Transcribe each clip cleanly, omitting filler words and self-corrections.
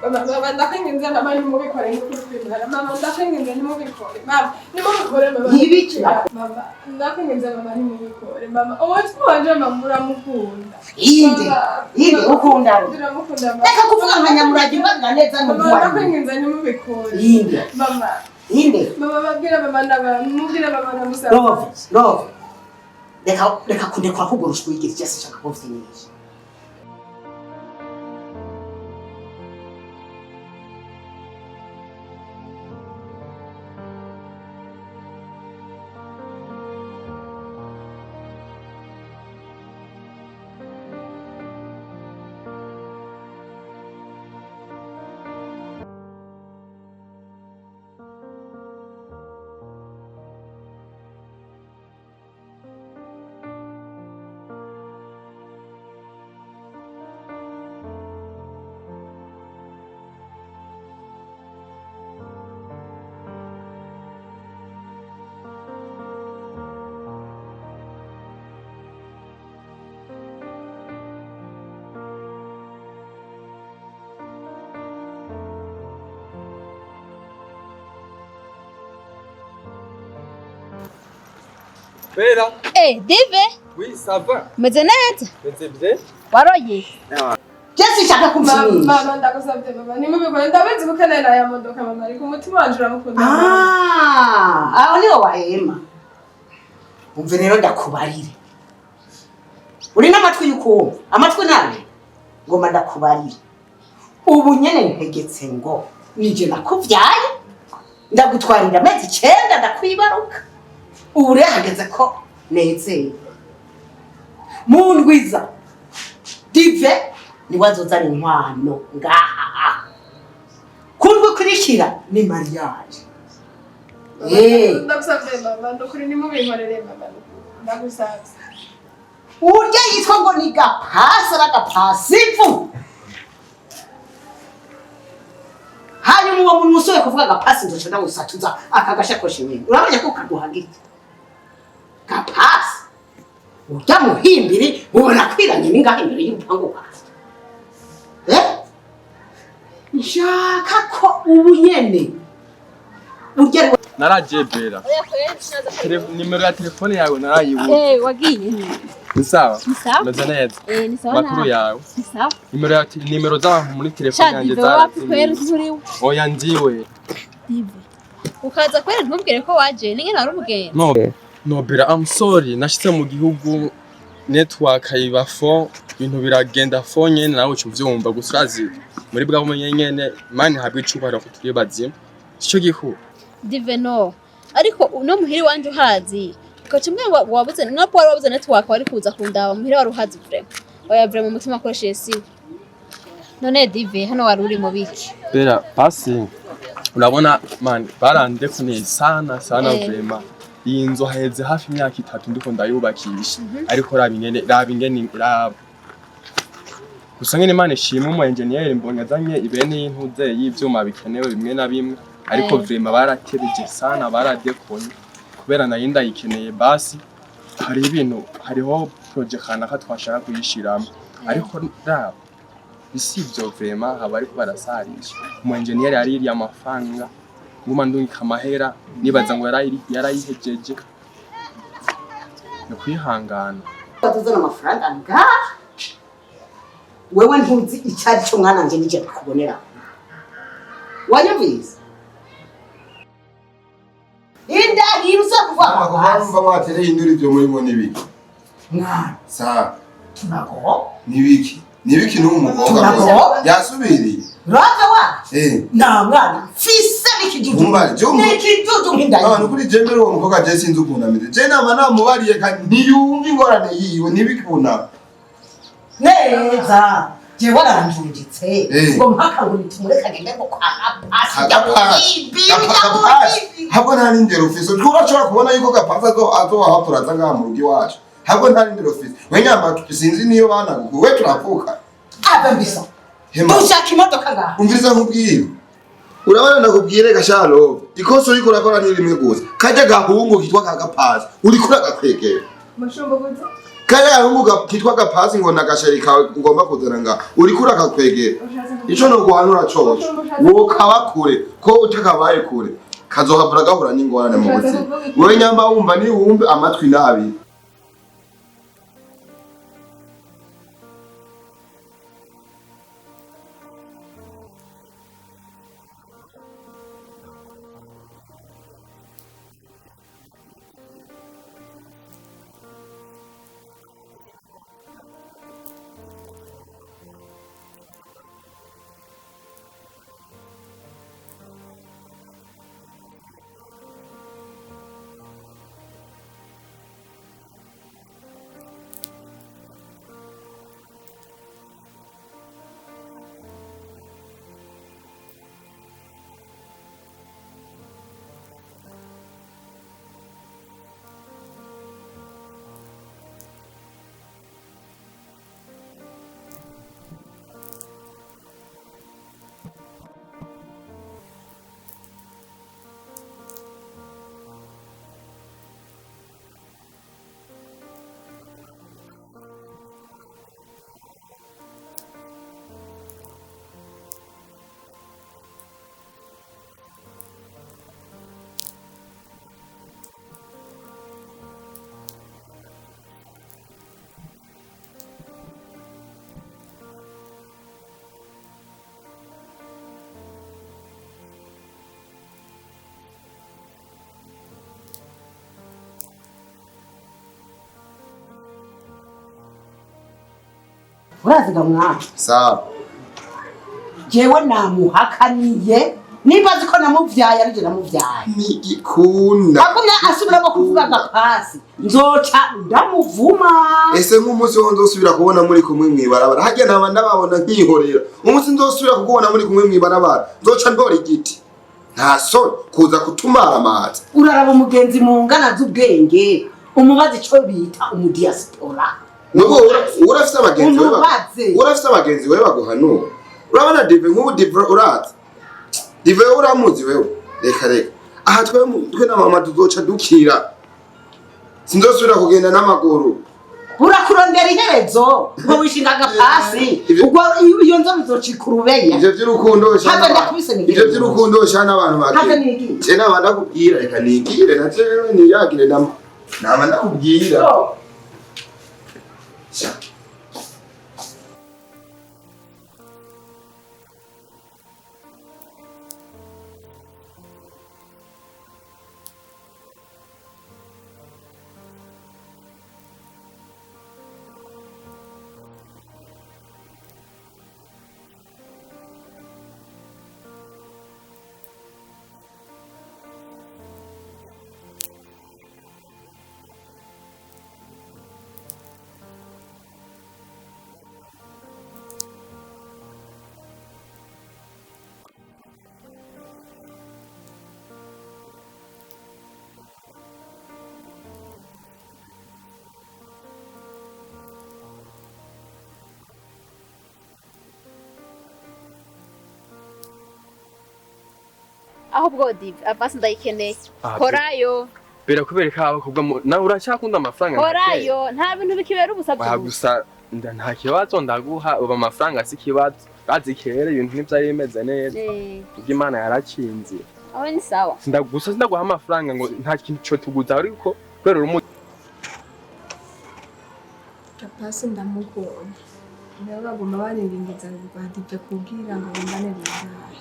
Mama ndakwinginze mama nimubikore n'ukuri mama ndakwinginze nimubikore mama nimubikore mama ibikira mama ndakwinginze mama nimubikore mama uwatsi wanje mama muramukunda inde ukunda muramukunda reka kuvuga nka nyamurage mbana neza mama ndakwinginze nimubikore mama mama babwira mama ndabamubwira mama ndamusaba love reka kundekwa kugurushwa igihe cyose cyaka kuvyinyiza Bella. Dive? Oui, ça va. Meze neza? Meze bien? Waroye? Jesse shaka kumfini. Mama ndagusabye mama nimubikore ndabizi bukanera ya modoka mama ariko umutima wanje uramukunda. Aho niho wahema. Umve rero ndakubarire. Uri n'amatwi yuko amatwi nawe ngoma ndakubarire. Ubu nyene ntegetse ngo nije nakuvyaye ndagutwarira amezi 9 ndakwibaruka. Ubu rero hageze ko nezeye mu ndwiza Dive ni wazozana inkwano ngaha kundwe kurikira ni mariage ndagusabye mama ndokuri nimubinkorere mama ndagusabye urya yitwa ngo ni gapasa n'agapasivu hanyuma uwo muntu usoye kuvuga gapasi ndoce ndagusatuza akagashakoshi nyine urabonye ko kaguhagije gapasi urya muhimbiri ubona kwiranye n'ingahe imbere y'urupangu hasi nshaka ko ubu nyene urya naragiye Bella. Nimero ya telefone yawe narayibuze. Wagiye. Ni sawa? Meze neza. Ni sawa. Makuru yawe. Ni sawa. Nimero z'abantu muri telefone yanjye zaraziwe. Oya ndiwe. Dive. Ukaza kwera ntumbwire ko waje ninge nari umugeni. No Bella, I'm sorry. Nashitse mu gihugu network ayibafo ibintu biragenda fonye nawe cyuvyumva gusurazi muri bwa bumenye nyene mani habwe icubara ko turi bazima. Cyo gihu. Dive no. Ariko uno muhiri wanje uhazi. Kacumwe wabuze nkapo wabuze network wari kuza kundaba muhiri wari uhazi vrema. Oya vrema umutima akoresheje si. None Dive hano wari uri mu biki? Bella, basi urabona man barandekune sana vrema. Iyi nzu haheze hafi imyaka 3 ndiko ndayubakisha ariko rabingene gusa ngene Imana ishimwe umu engineer mbonye azanye ibene y'intuze y'ivyuma bikenewe bimwe na bimwe ariko vrema barakebeje sana baradekonye kubera nayinda yikeneye basi hari ibintu hariho project kanaka twashaka kuyishiramo ariko raba bisivyo vrema haba ariko barasarisha umu engineer yari iri amafanga nguma ndungika amahera nibaza ngo yarayihejeje no kwihangana batuzana amafaranga nga wewe ntuzi icyari cyo mwana nje nije kubonera wanyumvise inda hirusa kuvuga mva mwatere induri byo muri mo nibiki mwana sa tunago nibiki n'umukobwa yasubiriye Rata wa na mwana fise n'ikijuju n'ikijuju nk'indaya abantu kuri jembe uwo mukobwa je sinzi ukundamire je nama namubariye kandi ntiyumva ingorane yiwe ntibikuna neza je waranjungitse ngo mpaka ngo nitumureka gende ko habwo nta n'indero ufise turashobora kubona yuko gapasa azoha turaza ngaha mu rugo iwacu habwo nta n'indero ufise we nyama sinzi niyo bana we turavuka abambisa Ushaka imodoka ngaha. Umviriza nkubwire. Urabona ndakubwire gashalo. Ikoso uriko urakora ni rimwe gusa. Kajya gahungu kitwa kagapasa. Uriko uragakwegera. Mushumba guza. kaya hungu kitwa gapasi ngo nagashari kawe ngomba kuzana nga uri kura kakwegera ico no guhanura coco wo kabakure ko utakabaye kure kazohavura gahura n'ingorane mu buzima wewe nyamba wumva ni wumve amatwi nabi uraziga mwana sawa jewe namuhakaniye niba ziko namuvyaye arije namuvyaye nigikunda akumya asubiramo kuvuga gapasi nzoca ndamuvuma ese nk'umunsi wo nzosubira kubona muri kumwe mwibarabara hajya nabanda babona nkihorera umunsi nzosubira kukubona muri kumwe mwibarabara nzoca ndora igiti nta so kuza kutumara amazi uraraba umugenzi mu ngana z'ubwenge umubazi ico bita umudiaspora nuko urafise abagenzi wewe baguhanura urabona dive nk'ubu dive urazi dive uramuzi wewe reka aha twe na mama tuzoca dukira sinzosubira kugenda n'amaguru urakurondera iherezo ngo wishinga gapasi ubwo iyo nzo bizocikurubeye ivyo vy'urukundo shana abantu bakiri je nabanda kubwira reka nigire naje niyagire nama ndakubwira ahubwo dive avance ndayikeneye korayo birakubereka abakobwa nawe uracyakunda amafaranga korayo nta bintu bikibera ubusabye gusa nta kibazo ndaguha uba amafaranga si kibazo bazikere ibintu n'ivyari bimeze neza ubwo Imana yarakinze aho ni sawa gusa sindaguha amafaranga ngo nta kintu cyo tuguza ariko kwera urumu Kapasi ndamukunda niba bagomba bariringiza rwandije kubwira ngo bingane bingahe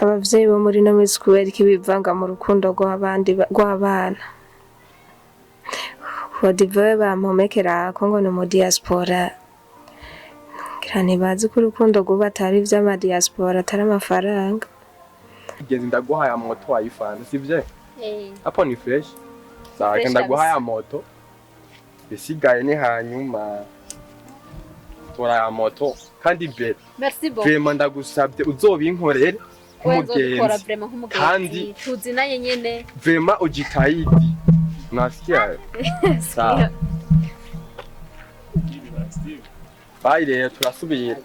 abavyeyi bo muri no mwezi kubera iki bivanga mu rukundo rw'abana Dive bampomekera ko ngo ni mu diaspora kira ntibazi ko urukundo rw'ubu atari ivy'amadiaspora atari amafaranga igeze ndaguhaye moto wayifana sivye hapo ni fresh sawa ndaguhaye moto bisigaye ni hanyuma tora ya moto kandi be merci beaucoup vraiment ndagusabye uzobinkorere umugenzi kandi tuzinanye nyene vraiment ujitahidi nasikia sawa Bye rero turasubira.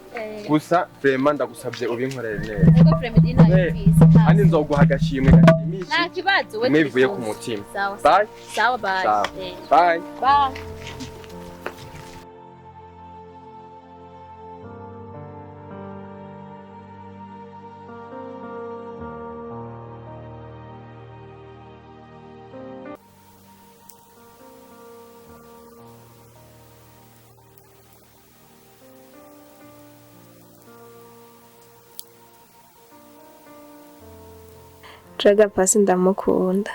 Gusa vraiment ndagusabye ubinkorere neza. Ego Fremedi nayo bizi. Ani nzoguha agashimwe gashimisha. Nta kibazo we. Mwivuye ku mutima. Sawa. Bye. Sawa bye. Sawa. Bye. Bye. Jaga Pasi ndamukunda.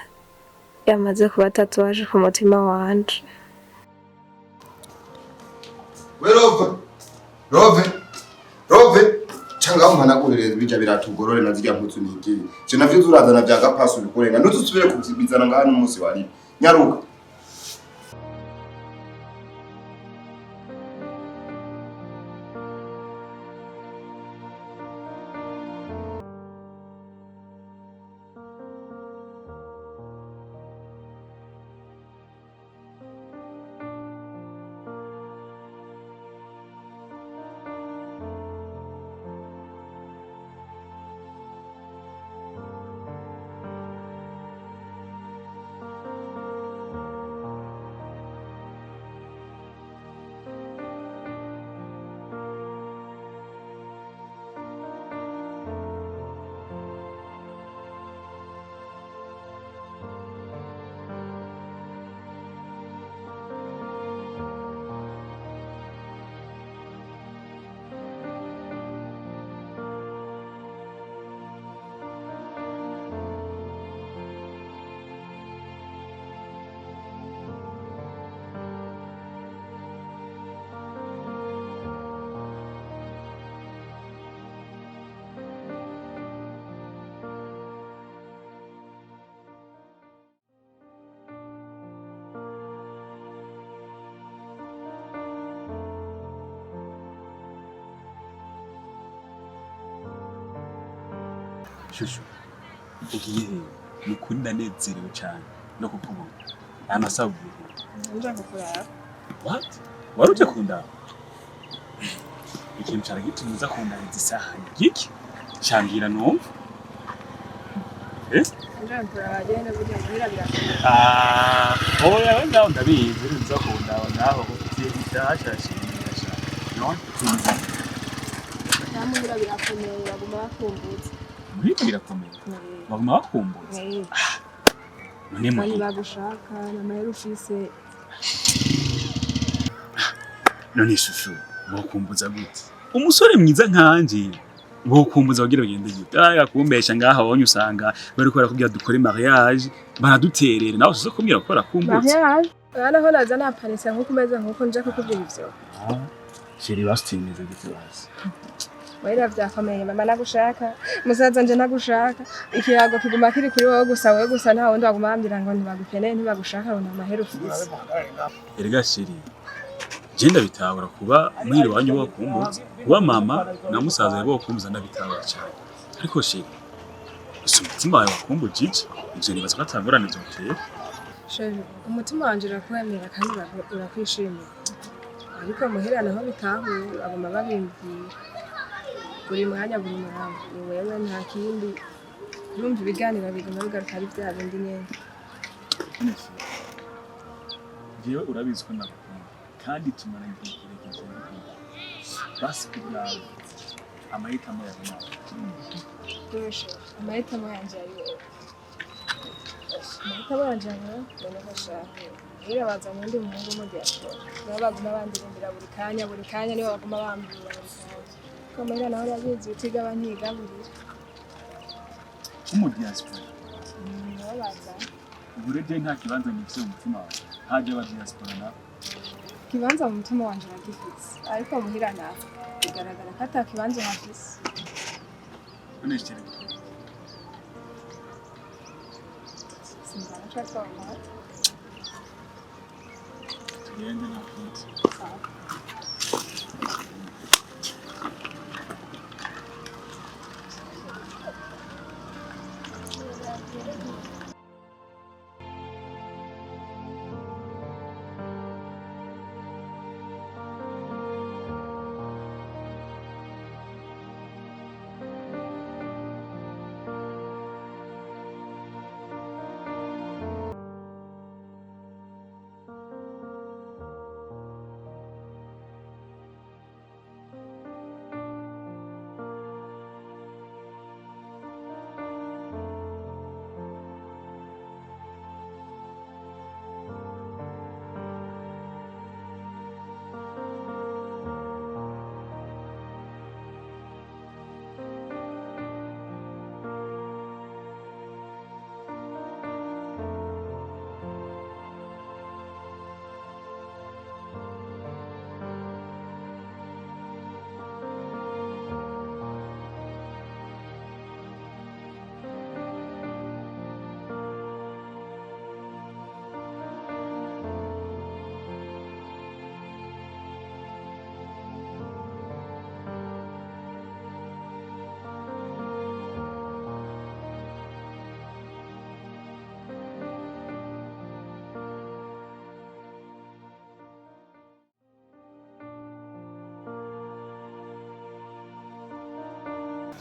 Yamaze kuba tatuwaje ku mutima wanje. We Rove changa umpanagurire bija biratugorore na zirya mputsu ningiye je navyo urazana bya gapasi ubikurenga nutsusubire kubizana ngaha n'umunsi wari nyaruka Shusho ugiye mukuri ndanezerewe cyane no kukubona amasabu Ndashaka kurara. what waruje kunda ikintu cyara gitumiza kundariza isaha giki cyambira numva Ndashaka kurara agenda burya ngira birakomeye. oya wenda ndabizi nza kunda naho ufite icyashashimira cyane no tumiza Namubura birakomeye baguma bakumbutse. Muhita birakomeye baguma bakumbutse none Kandi bagushaka na mahera ufise. none shushu bokumbuza gute umusore mwiza nkanje bokumbuza bagira bagende gute akumbesha ngaha wonye usanga bari ko barakubwira dukore mariage baraduterera nawe uzo kumbwira ko barakumbutse Mariage. Ana ho naza napanisa nko kumeza nko nje kukubwira ivyo. sheri bastineze gute basi Wera vyakomeye mama nagushaka musaza nje nagushaka ikirago kiguma kiri kuri wowe gusa nta wundi waguma bambira ngo ntibagukeneye ntibagushaka rona mahera ufise. erega sheri jenda bitahura kuba mwiri wanyu bokumbutse kuba mama na musaza bokumbuza ndabitahura cyane ariko sheri umutima wawe wakumbuje iki ivyo nibaza ko atangorane zoteye Sheri umutima wanje urakwemera kandi urakwishimira ariko muhera naho bitahuye baguma babimbwira buri mwanya buri murambo ni wewe nta kindi urumva ibiganiro biguma bigaruka ari bya bindi nyene. jewe urabizi ko ndagukunda kandi tumara igihe kirekire basi kubyawe amahitamo yawe Gosha amahitamo yanje ari wowe. Amahitamo yanje ari wowe mbona gashaka ira bazanye ndi umuhungu mu diaspora baba baguma bandirimbira buri kanya nibo baguma bambwira buri kanya kamera naho yabizi utiga abanyigaburira umu diaspora babaza uburede nta kibanza ngifite mu mutima wawe haje aba diaspora na kibanza mu mutima wanje uragifise ariko muhira nawe bigaragara ko ata kibanza hafise. uneshere Singana cyangwa amata tugende na kundi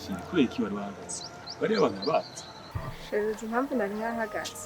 shiri kubera iki wari wahagaze bariya abantu bazi Sheruzi impamvu nari nkahagaze